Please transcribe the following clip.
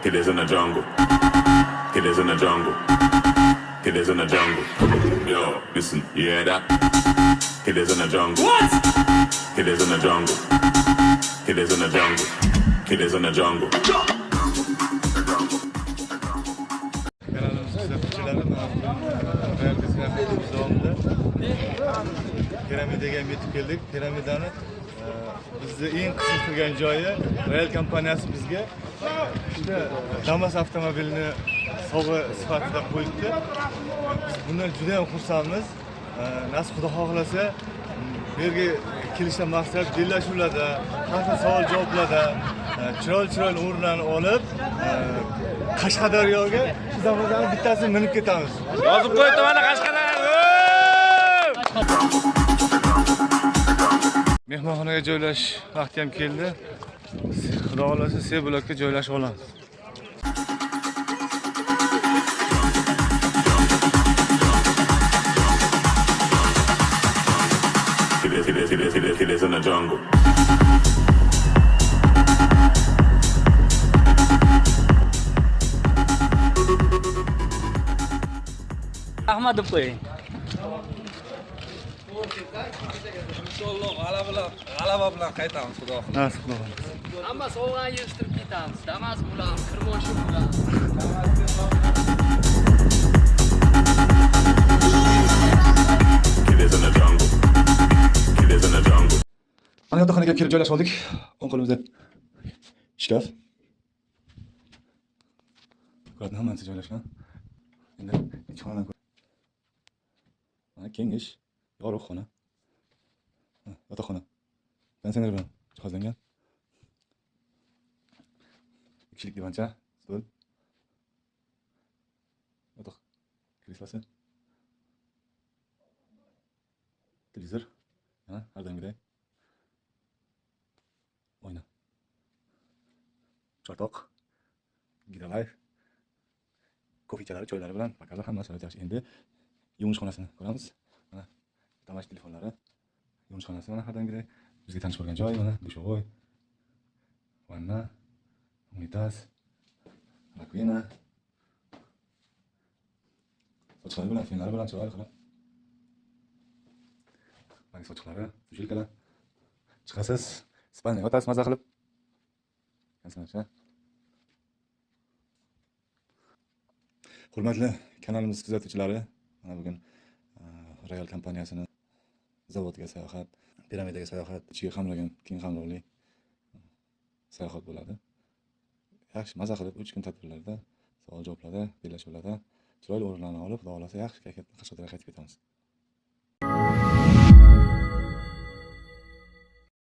Killers in the jungle. Killers in the jungle. Killers in the jungle. Yo, listen, you hear that? Killers in the jungle. What? Killers in the jungle. Killers in the jungle. Killers in the jungle. Piramidaga yetib keldik. Piramidani bizni eng qiziq qilgan joyi Royal kompaniyasi bizga juda Damas avtomobilini sovg'a sifatida qo'yibdi. Biz bundan juda ham xursandmiz. Nasib Xudo xohlasa, bu yerga kelishdan maqsad bellashuvlarda, har xil savol-javoblarda chiroyli o'rinlarni olib, Qashqadaryoga shu zamonlarning bittasini minib ketamiz. Yozib qo'y tumani Qashqadaryo. Mehmonxonaga joylash vaqti ham keldi. Xudo xolasa Seblokka joylashib olamiz. Killers in the jungle. Ahmad deb qo'ying. G'alaba bilan qaytamiz, xudo xohlasa. Nasib Xudo xolasa. Hamma sovg'ani yig'ishtirib ketamiz. Damas bilan, Kirmoshi bilan. Killers in the jungle. Killers in the jungle. Mana yotoqxonaga kelib joylashib oldik. O'ng qo'limizda shkaf. Bularning hammasi joylashgan. Endi ikki xonani mana kengish, yorug' xona. Yotoqxona. Pensioner bilan jihozlangan. Kishilik divancha, stol. Yotoq kreslosi. Televizor. Ha, har doimgidek. Oyna. Chotoq. Gidalife. Kofechalari, choylari bilan bakallar hammasi yaxshi. Endi yuvinish xonasini ko'ramiz. Mana tamash telefonlari. Yuvinish xonasi mana har doimgidek. Bizga tanish bo'lgan joy mana dushovoy. Vanna, unitaz, rakvina. Sochqalari bilan, fenlari bilan chiroyli qilib. Mana sochqalari, tushilkalar. Chiqasiz, spalniyaga o'tasiz maza qilib. Kanalcha. Hurmatli kanalimiz kuzatuvchilari, mana bugun Royal kompaniyasini zavodiga sayohat, piramidaga sayohat, ichiga qamragan keng qamrovli sayohat bo'ladi. Yaxshi maza qilib 3 kun tadbirlarda, savol-javoblarda, bellashuvlarda chiroyli o'rinlarni olib, xudo xolasa yaxshi kayfiyatda Qashqadaryoga qaytib ketamiz.